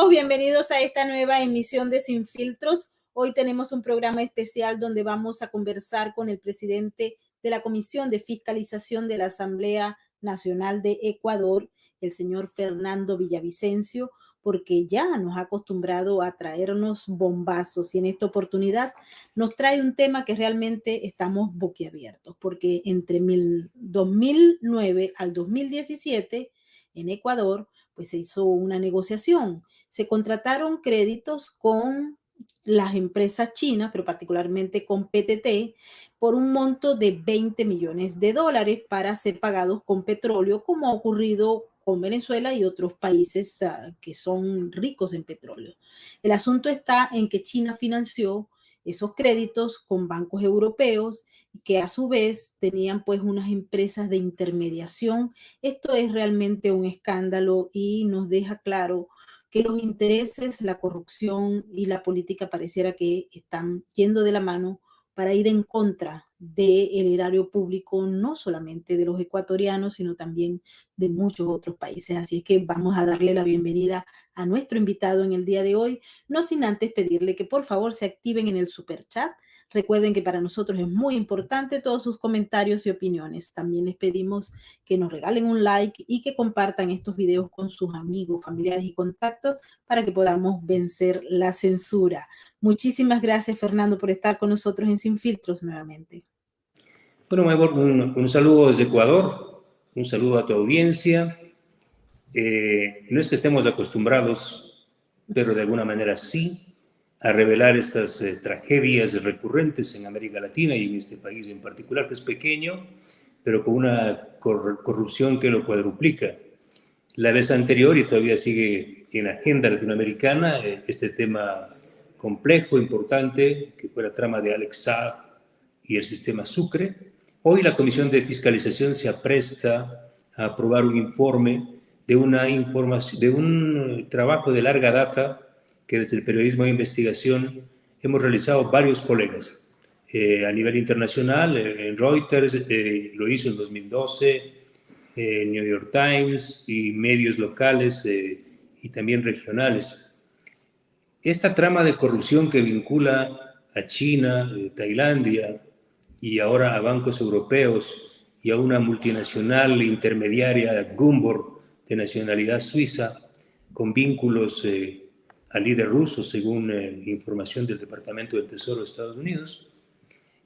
amigos, bienvenidos a esta nueva emisión de Sin Filtros. Hoy tenemos un programa especial donde vamos a conversar con el presidente de la Comisión de Fiscalización de la Asamblea Nacional de Ecuador, el señor Fernando Villavicencio, porque ya nos ha acostumbrado a traernos bombazos y en esta oportunidad nos trae un tema que realmente estamos boquiabiertos, porque entre 2009 al 2017 en Ecuador pues se hizo una negociación. Se contrataron créditos con las empresas chinas, pero particularmente con PTT, por un monto de 20 millones de dólares para ser pagados con petróleo, como ha ocurrido con Venezuela y otros países que son ricos en petróleo. El asunto está en que China financió esos créditos con bancos europeos que a su vez tenían pues unas empresas de intermediación. Esto es realmente un escándalo y nos deja claro que los intereses, la corrupción y la política pareciera que están yendo de la mano para ir en contra del erario público, no solamente de los ecuatorianos, sino también de muchos otros países. Así es que vamos a darle la bienvenida a nuestro invitado en el día de hoy, no sin antes pedirle que por favor se activen en el superchat. Recuerden que para nosotros es muy importante todos sus comentarios y opiniones. También les pedimos que nos regalen un like y que compartan estos videos con sus amigos, familiares y contactos para que podamos vencer la censura. Muchísimas gracias, Fernando, por estar con nosotros en Sin Filtros nuevamente. Bueno, Maybor, un saludo desde Ecuador, un saludo a tu audiencia. No es que estemos acostumbrados, pero de alguna manera sí, a revelar estas tragedias recurrentes en América Latina y en este país en particular, que es pequeño, pero con una corrupción que lo cuadruplica. La vez anterior, y todavía sigue en la agenda latinoamericana, este tema complejo, importante, que fue la trama de Alex Saab y el sistema Sucre. Hoy la Comisión de Fiscalización se apresta a aprobar un informe de un trabajo de larga data que desde el periodismo de investigación hemos realizado varios colegas. A nivel internacional, en Reuters lo hizo en 2012, New York Times y medios locales y también regionales. Esta trama de corrupción que vincula a China, Tailandia y ahora a bancos europeos y a una multinacional intermediaria, Gumbor, de nacionalidad suiza, con vínculos al líder ruso, según información del Departamento del Tesoro de Estados Unidos,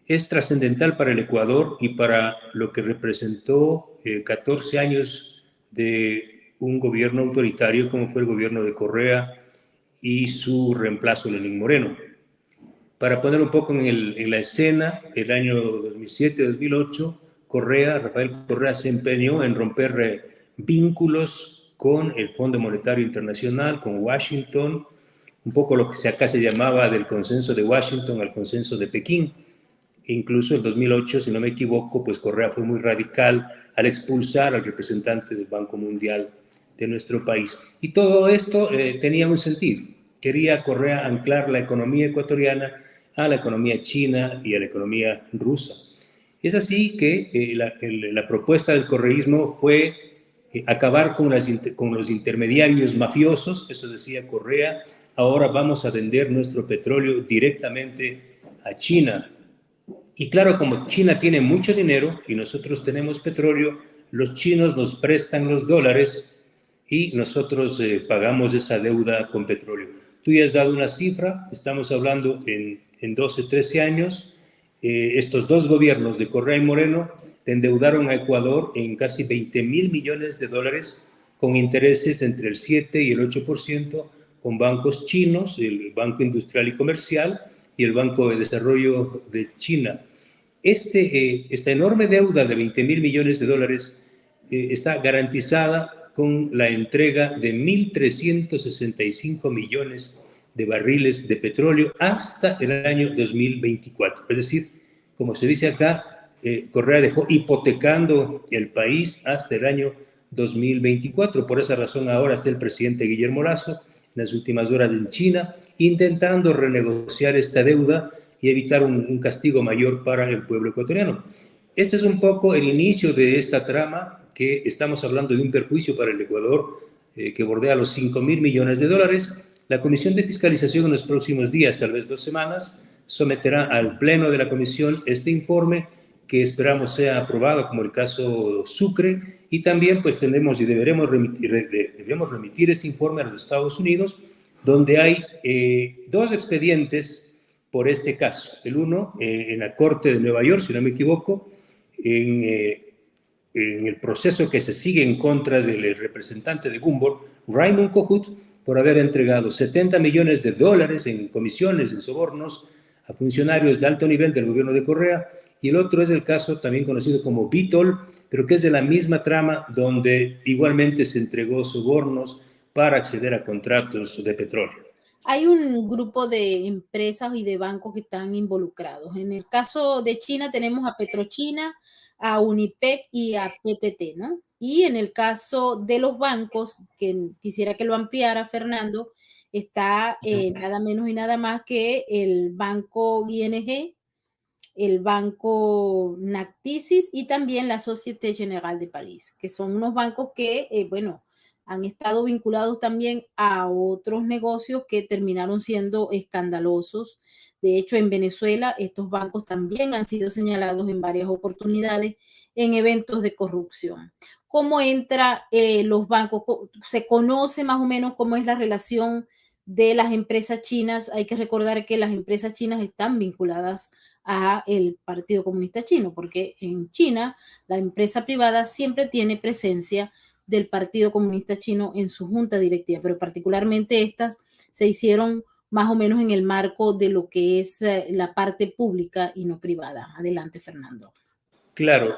es trascendental para el Ecuador y para lo que representó 14 años de un gobierno autoritario como fue el gobierno de Correa y su reemplazo, Lenín Moreno. Para poner un poco en la escena, el año 2007-2008, Rafael Correa se empeñó en romper vínculos con el Fondo Monetario Internacional, con Washington, un poco lo que acá se llamaba del consenso de Washington al consenso de Pekín. Incluso en 2008, si no me equivoco, pues Correa fue muy radical al expulsar al representante del Banco Mundial de nuestro país. Y todo esto tenía un sentido. Quería Correa anclar la economía ecuatoriana a la economía china y a la economía rusa. Es así que la propuesta del correísmo fue acabar con los intermediarios mafiosos, eso decía Correa. Ahora vamos a vender nuestro petróleo directamente a China. Y claro, como China tiene mucho dinero y nosotros tenemos petróleo, los chinos nos prestan los dólares y nosotros pagamos esa deuda con petróleo. Tú ya has dado una cifra, estamos hablando en 12, 13 años. Estos dos gobiernos de Correa y Moreno endeudaron a Ecuador en casi 20.000 millones de dólares con intereses entre el 7 y el 8% con bancos chinos, el Banco Industrial y Comercial y el Banco de Desarrollo de China. Esta enorme deuda de 20.000 millones de dólares está garantizada con la entrega de 1.365 millones de barriles de petróleo hasta el año 2024. Es decir, como se dice acá, Correa dejó hipotecando el país hasta el año 2024. Por esa razón ahora está el presidente Guillermo Lasso en las últimas horas en China, intentando renegociar esta deuda y evitar un castigo mayor para el pueblo ecuatoriano. Este es un poco el inicio de esta trama, que estamos hablando de un perjuicio para el Ecuador que bordea los 5.000 millones de dólares, La Comisión de Fiscalización en los próximos días, tal vez 2 semanas, someterá al Pleno de la Comisión este informe que esperamos sea aprobado, como el caso Sucre, y también pues tenemos y debemos remitir este informe a los Estados Unidos, donde hay 2 expedientes por este caso. El uno en la Corte de Nueva York, si no me equivoco, en el proceso que se sigue en contra del representante de Gumbor, Raymond Kohut, por haber entregado $70 millones en comisiones, en sobornos, a funcionarios de alto nivel del gobierno de Correa, y el otro es el caso también conocido como Vitol, pero que es de la misma trama, donde igualmente se entregó sobornos para acceder a contratos de petróleo. Hay un grupo de empresas y de bancos que están involucrados. En el caso de China tenemos a PetroChina, a Unipec y a PTT, ¿no? Y en el caso de los bancos, que quisiera que lo ampliara Fernando, está nada menos y nada más que el banco ING, el banco Nactisis y también la Société Générale de París, que son unos bancos que, bueno, han estado vinculados también a otros negocios que terminaron siendo escandalosos. De hecho, en Venezuela, estos bancos también han sido señalados en varias oportunidades en eventos de corrupción. ¿Cómo entra los bancos? ¿Se conoce más o menos cómo es la relación de las empresas chinas? Hay que recordar que las empresas chinas están vinculadas a el Partido Comunista Chino, porque en China la empresa privada siempre tiene presencia del Partido Comunista Chino en su junta directiva, pero particularmente estas se hicieron más o menos en el marco de lo que es la parte pública y no privada. Adelante, Fernando. Claro,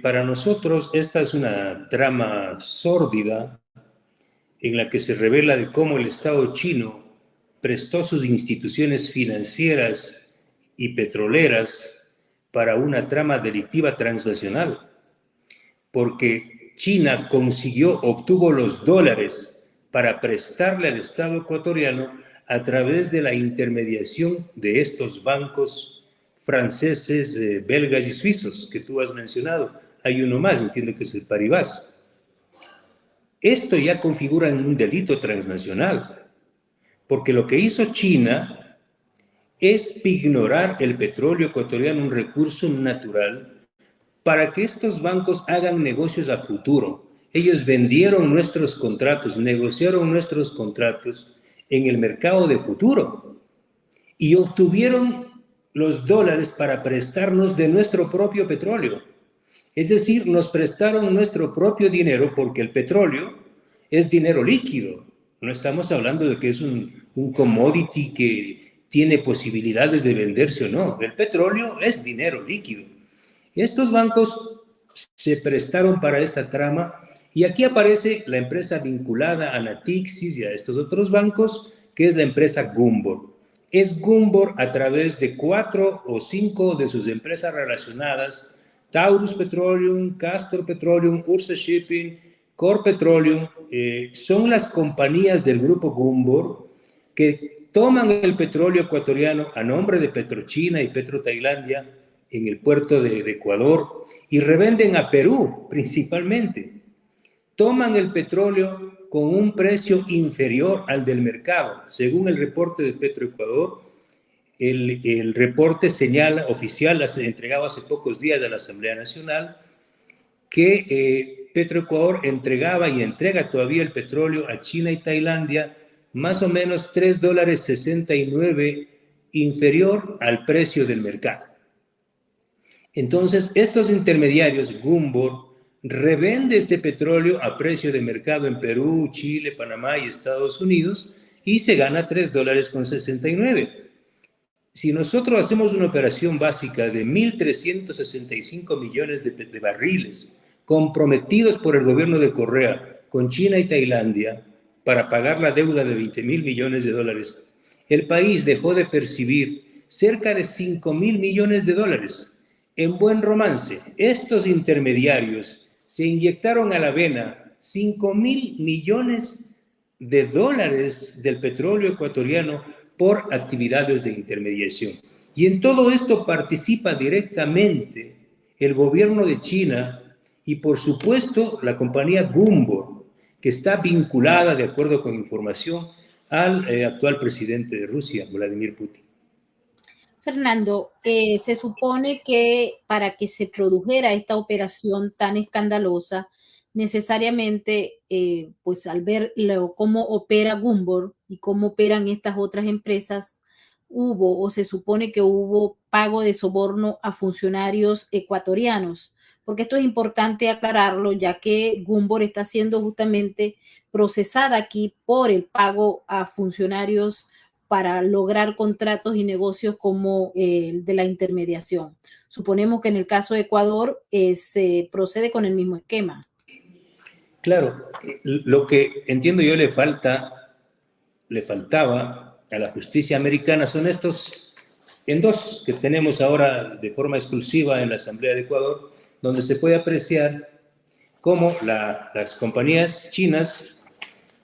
para nosotros esta es una trama sórdida en la que se revela de cómo el Estado chino prestó sus instituciones financieras y petroleras para una trama delictiva transnacional, porque China obtuvo los dólares para prestarle al Estado ecuatoriano a través de la intermediación de estos bancos franceses, belgas y suizos que tú has mencionado. Hay uno más, entiendo que es el Paribas. Esto ya configura un delito transnacional, porque lo que hizo China es ignorar el petróleo ecuatoriano, un recurso natural, para que estos bancos hagan negocios a futuro. Ellos vendieron nuestros contratos, negociaron nuestros contratos en el mercado de futuro y obtuvieron los dólares para prestarnos de nuestro propio petróleo. Es decir, nos prestaron nuestro propio dinero porque el petróleo es dinero líquido. No estamos hablando de que es un commodity que tiene posibilidades de venderse o no. El petróleo es dinero líquido. Estos bancos se prestaron para esta trama y aquí aparece la empresa vinculada a Natixis y a estos otros bancos, que es la empresa Gumbor. Es Gumbor a través de 4 o 5 de sus empresas relacionadas, Taurus Petroleum, Castor Petroleum, Ursa Shipping, Core Petroleum, son las compañías del grupo Gumbor que toman el petróleo ecuatoriano a nombre de PetroChina y PetroTailandia en el puerto de Ecuador y revenden a Perú principalmente. Toman el petróleo con un precio inferior al del mercado. Según el reporte de Petroecuador, el reporte señala, oficial, entregado hace pocos días a la Asamblea Nacional, que Petroecuador entregaba y entrega todavía el petróleo a China y Tailandia más o menos $3.69 inferior al precio del mercado. Entonces, estos intermediarios, Gumbor, revende ese petróleo a precio de mercado en Perú, Chile, Panamá y Estados Unidos y se gana $3.69. Si nosotros hacemos una operación básica de 1.365 millones de barriles comprometidos por el gobierno de Correa con China y Tailandia para pagar la deuda de $20.000 millones, el país dejó de percibir cerca de $5.000 millones. En buen romance, estos intermediarios se inyectaron a la vena $5.000 millones del petróleo ecuatoriano por actividades de intermediación. Y en todo esto participa directamente el gobierno de China y, por supuesto, la compañía Gumbor, que está vinculada, de acuerdo con información, al actual presidente de Rusia, Vladimir Putin. Fernando, se supone que para que se produjera esta operación tan escandalosa, necesariamente, pues al ver cómo opera Gumbor y cómo operan estas otras empresas, hubo o se supone que hubo pago de soborno a funcionarios ecuatorianos, porque esto es importante aclararlo, ya que Gumbor está siendo justamente procesada aquí por el pago a funcionarios para lograr contratos y negocios como el de la intermediación. Suponemos que en el caso de Ecuador se procede con el mismo esquema. Claro, lo que entiendo yo le faltaba a la justicia americana son estos endosos que tenemos ahora de forma exclusiva en la Asamblea de Ecuador, donde se puede apreciar cómo las compañías chinas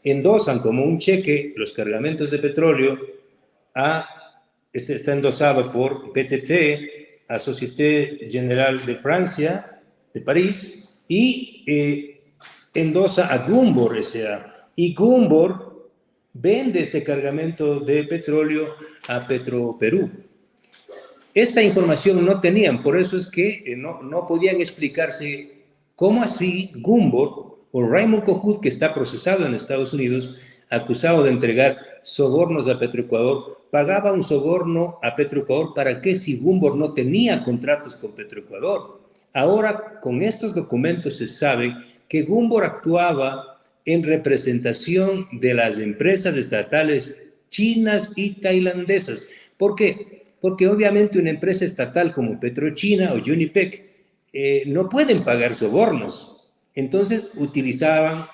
endosan como un cheque los cargamentos de petróleo está endosado por PTT, a Société Générale de Francia, de París, y endosa a Gumbor S.A. Y Gumbor vende este cargamento de petróleo a Petroperú. Esta información no tenían, por eso es que no podían explicarse cómo así Gumbor o Raymond Cojut, que está procesado en Estados Unidos, acusado de entregar sobornos a Petroecuador, pagaba un soborno a Petroecuador. ¿Para qué si Gumbor no tenía contratos con Petroecuador? Ahora, con estos documentos se sabe que Gumbor actuaba en representación de las empresas estatales chinas y tailandesas. ¿Por qué? Porque obviamente una empresa estatal como Petrochina o Unipec no pueden pagar sobornos. Entonces utilizaban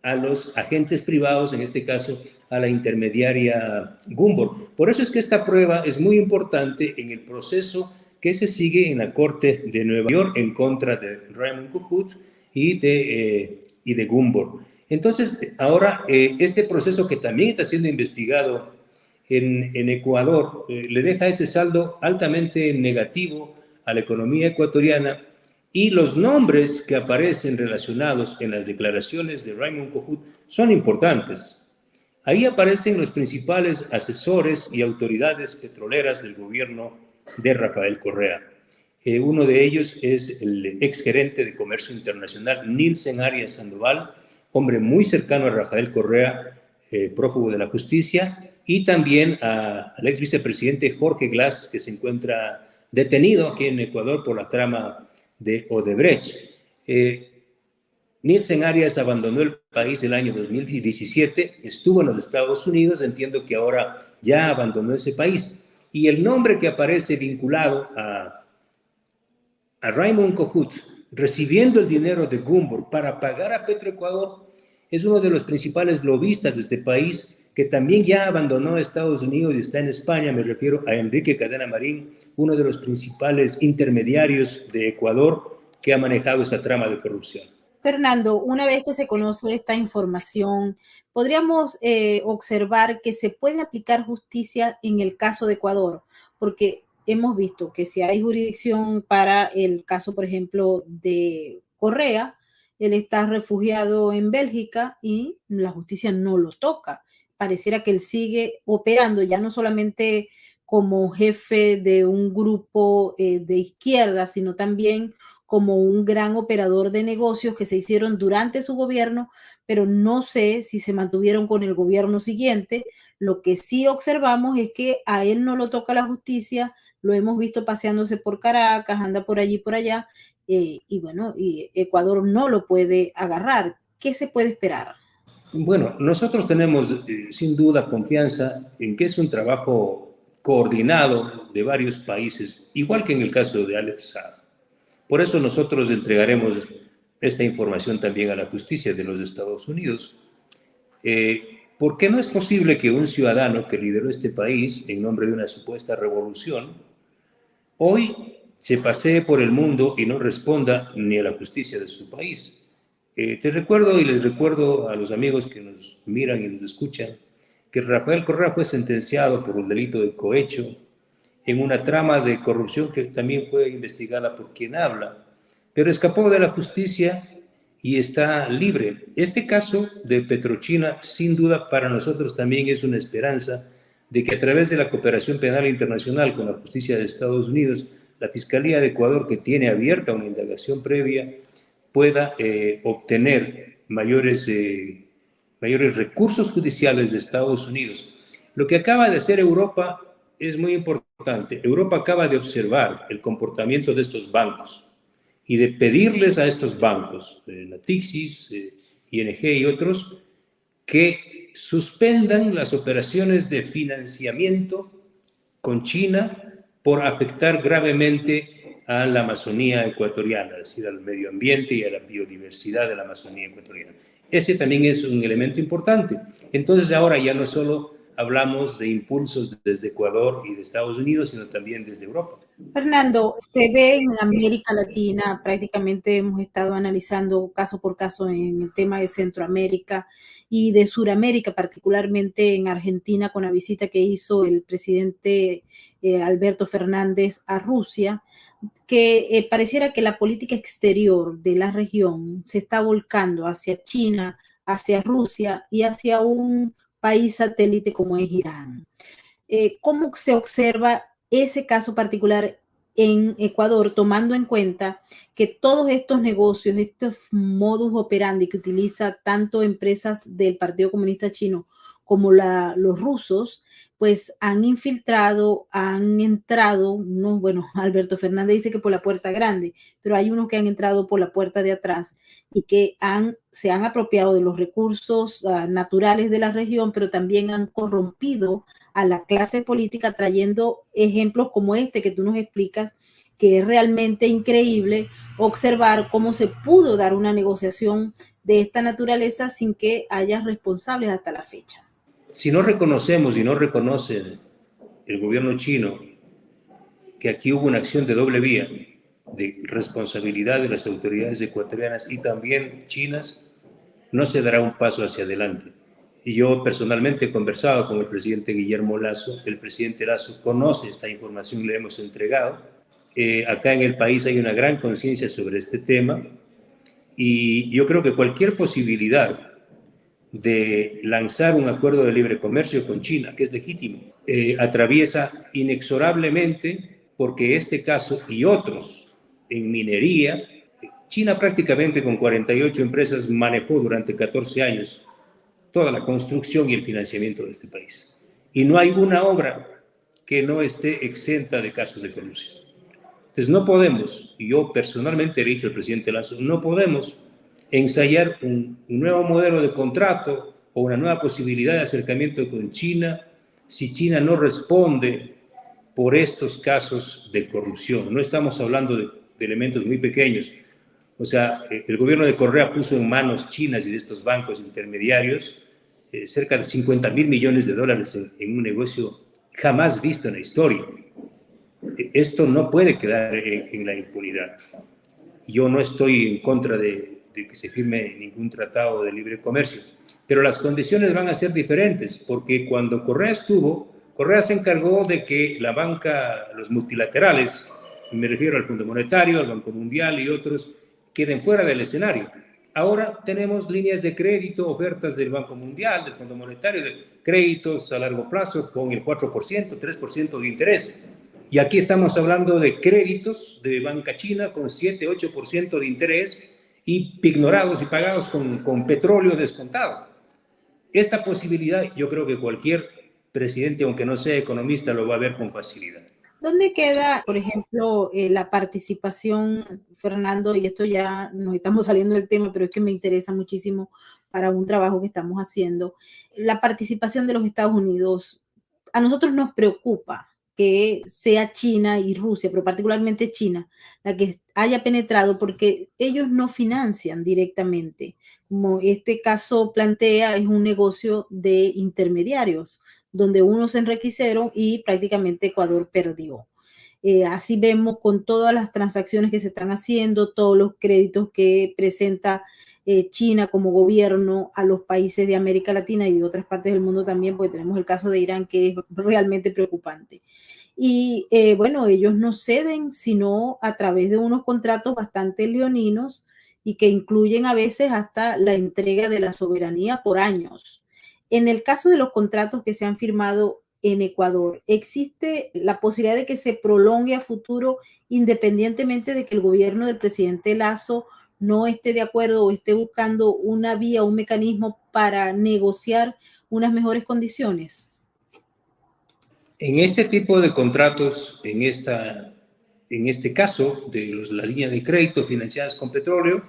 a los agentes privados, en este caso a la intermediaria Gumbor. Por eso es que esta prueba es muy importante en el proceso que se sigue en la Corte de Nueva York en contra de Raymond Cojut y de Gumbor. Entonces, ahora este proceso que también está siendo investigado en Ecuador le deja este saldo altamente negativo a la economía ecuatoriana, y los nombres que aparecen relacionados en las declaraciones de Raymond Cojut son importantes. Ahí aparecen los principales asesores y autoridades petroleras del gobierno de Rafael Correa. Uno de ellos es el exgerente de Comercio Internacional, Nilsen Arias Sandoval, hombre muy cercano a Rafael Correa, prófugo de la justicia, y también al ex vicepresidente Jorge Glass, que se encuentra detenido aquí en Ecuador por la trama de Odebrecht. Nilsen Arias abandonó el país el año 2017, estuvo en los Estados Unidos, entiendo que ahora ya abandonó ese país. Y el nombre que aparece vinculado a Raymond Cojut, recibiendo el dinero de Gumbor para pagar a Petroecuador, es uno de los principales lobistas de este país, que también ya abandonó Estados Unidos y está en España. Me refiero a Enrique Cadena Marín, uno de los principales intermediarios de Ecuador que ha manejado esta trama de corrupción. Fernando, una vez que se conoce esta información, podríamos observar que se puede aplicar justicia en el caso de Ecuador, porque hemos visto que si hay jurisdicción para el caso, por ejemplo, de Correa, él está refugiado en Bélgica y la justicia no lo toca. Pareciera que él sigue operando ya no solamente como jefe de un grupo de izquierda, sino también como un gran operador de negocios que se hicieron durante su gobierno, pero no sé si se mantuvieron con el gobierno siguiente. Lo que sí observamos es que a él no lo toca la justicia, lo hemos visto paseándose por Caracas, anda por allí, por allá, y bueno, y Ecuador no lo puede agarrar. ¿Qué se puede esperar? Bueno, nosotros tenemos sin duda confianza en que es un trabajo coordinado de varios países, igual que en el caso de Alex Saab. Por eso nosotros entregaremos esta información también a la justicia de los Estados Unidos, porque no es posible que un ciudadano que lideró este país en nombre de una supuesta revolución, hoy se pasee por el mundo y no responda ni a la justicia de su país. Te recuerdo y les recuerdo a los amigos que nos miran y nos escuchan que Rafael Correa fue sentenciado por un delito de cohecho en una trama de corrupción que también fue investigada por quien habla, pero escapó de la justicia y está libre. Este caso de Petrochina, sin duda, para nosotros también es una esperanza de que a través de la cooperación penal internacional con la justicia de Estados Unidos, la Fiscalía de Ecuador, que tiene abierta una indagación previa, pueda obtener mayores recursos judiciales de Estados Unidos. Lo que acaba de hacer Europa es muy importante. Europa acaba de observar el comportamiento de estos bancos y de pedirles a estos bancos, Natixis, ING y otros, que suspendan las operaciones de financiamiento con China por afectar gravemente a la Amazonía ecuatoriana, es decir, al medio ambiente y a la biodiversidad de la Amazonía ecuatoriana. Ese también es un elemento importante. Entonces ahora ya no solo hablamos de impulsos desde Ecuador y de Estados Unidos, sino también desde Europa. Fernando, se ve en América Latina, prácticamente hemos estado analizando caso por caso en el tema de Centroamérica y de Suramérica, particularmente en Argentina, con la visita que hizo el presidente Alberto Fernández a Rusia, que pareciera que la política exterior de la región se está volcando hacia China, hacia Rusia y hacia un país satélite como es Irán. ¿Cómo se observa ese caso particular en Ecuador, tomando en cuenta que todos estos negocios, estos modus operandi que utiliza tanto empresas del Partido Comunista Chino como los rusos, pues han infiltrado, han entrado, no, bueno, Alberto Fernández dice que por la puerta grande, pero hay unos que han entrado por la puerta de atrás y que se han apropiado de los recursos naturales de la región, pero también han corrompido a la clase política, trayendo ejemplos como este que tú nos explicas, que es realmente increíble observar cómo se pudo dar una negociación de esta naturaleza sin que haya responsables hasta la fecha. Si no reconocemos y no reconoce el gobierno chino que aquí hubo una acción de doble vía, de responsabilidad de las autoridades ecuatorianas y también chinas, no se dará un paso hacia adelante. Y yo personalmente he conversado con el presidente Guillermo Lasso. El presidente Lasso conoce esta información, le hemos entregado. Acá en el país hay una gran conciencia sobre este tema y yo creo que cualquier posibilidad de lanzar un acuerdo de libre comercio con China, que es legítimo, atraviesa inexorablemente, porque este caso y otros en minería, China prácticamente con 48 empresas manejó durante 14 años toda la construcción y el financiamiento de este país. Y no hay una obra que no esté exenta de casos de corrupción. Entonces no podemos, y yo personalmente he dicho al presidente Lasso, no podemos ensayar un nuevo modelo de contrato o una nueva posibilidad de acercamiento con China si China no responde por estos casos de corrupción. No estamos hablando de elementos muy pequeños. O sea, el gobierno de Correa puso en manos chinas y de estos bancos intermediarios cerca de 50.000 millones de dólares en un negocio jamás visto en la historia. Esto no puede quedar en la impunidad. Yo no estoy en contra de que se firme ningún tratado de libre comercio, pero las condiciones van a ser diferentes, porque cuando Correa estuvo, Correa se encargó de que la banca, los multilaterales, me refiero al Fondo Monetario, al Banco Mundial y otros, queden fuera del escenario. Ahora tenemos líneas de crédito, ofertas del Banco Mundial, del Fondo Monetario, de créditos a largo plazo con el 4%, 3% de interés. Y aquí estamos hablando de créditos de banca china con 7, 8% de interés y pignorados y pagados con petróleo descontado. Esta posibilidad yo creo que cualquier presidente, aunque no sea economista, lo va a ver con facilidad. ¿Dónde queda, por ejemplo, la participación, Fernando? Y esto ya nos estamos saliendo del tema, pero es que me interesa muchísimo para un trabajo que estamos haciendo. La participación de los Estados Unidos, a nosotros nos preocupa que sea China y Rusia, pero particularmente China, la que haya penetrado, porque ellos no financian directamente. Como este caso plantea, es un negocio de intermediarios donde unos se enriquecieron y prácticamente Ecuador perdió. Así vemos con todas las transacciones que se están haciendo, todos los créditos que presenta China como gobierno a los países de América Latina y de otras partes del mundo también, porque tenemos el caso de Irán que es realmente preocupante. Y bueno, ellos no ceden, sino a través de unos contratos bastante leoninos y que incluyen a veces hasta la entrega de la soberanía por años. En el caso de los contratos que se han firmado en Ecuador, ¿existe la posibilidad de que se prolongue a futuro independientemente de que el gobierno del presidente Lasso no esté de acuerdo o esté buscando una vía, un mecanismo para negociar unas mejores condiciones? En este tipo de contratos, en este caso de la línea de crédito financiadas con petróleo,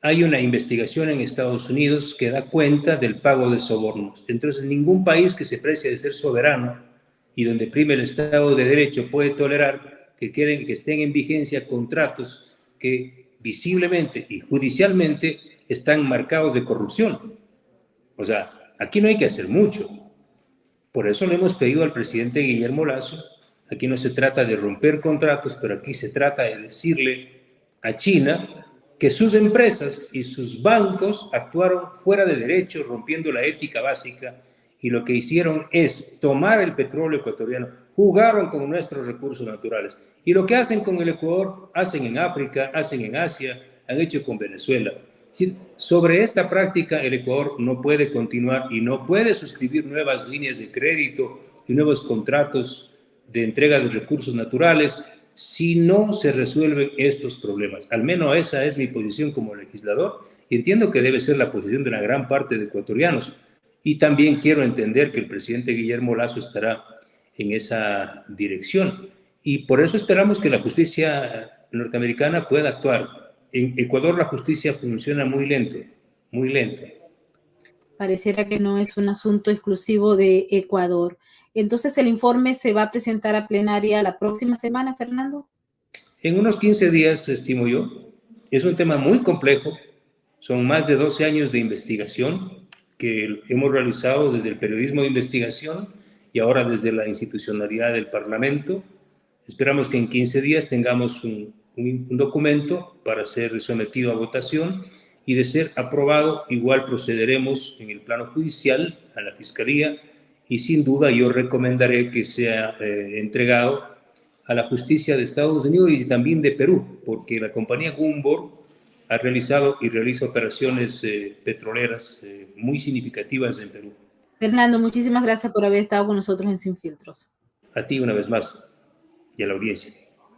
hay una investigación en Estados Unidos que da cuenta del pago de sobornos. Entonces, ningún país que se precie de ser soberano y donde prime el Estado de Derecho puede tolerar que estén en vigencia contratos que visiblemente y judicialmente están marcados de corrupción. O sea, aquí no hay que hacer mucho. Por eso le hemos pedido al presidente Guillermo Lasso, aquí no se trata de romper contratos, pero aquí se trata de decirle a China que sus empresas y sus bancos actuaron fuera de derecho, rompiendo la ética básica, y lo que hicieron es tomar el petróleo ecuatoriano, jugaron con nuestros recursos naturales. Y lo que hacen con el Ecuador, hacen en África, hacen en Asia, han hecho con Venezuela. Sobre esta práctica, el Ecuador no puede continuar y no puede suscribir nuevas líneas de crédito y nuevos contratos de entrega de recursos naturales si no se resuelven estos problemas. Al menos esa es mi posición como legislador y entiendo que debe ser la posición de una gran parte de ecuatorianos. Y también quiero entender que el presidente Guillermo Lasso estará en esa dirección. Y por eso esperamos que la justicia norteamericana pueda actuar. En Ecuador la justicia funciona muy lento, muy lento. Pareciera que no es un asunto exclusivo de Ecuador. Entonces, ¿el informe se va a presentar a plenaria la próxima semana, Fernando? En unos 15 días, estimo yo. Es un tema muy complejo. Son más de 12 años de investigación que hemos realizado desde el periodismo de investigación y ahora desde la institucionalidad del Parlamento. Esperamos que en 15 días tengamos un documento para ser sometido a votación y de ser aprobado, igual procederemos en el plano judicial a la Fiscalía y sin duda yo recomendaré que sea entregado a la justicia de Estados Unidos y también de Perú, porque la compañía Gunvor ha realizado y realiza operaciones petroleras muy significativas en Perú. Fernando, muchísimas gracias por haber estado con nosotros en Sin Filtros. A ti una vez más y a la audiencia.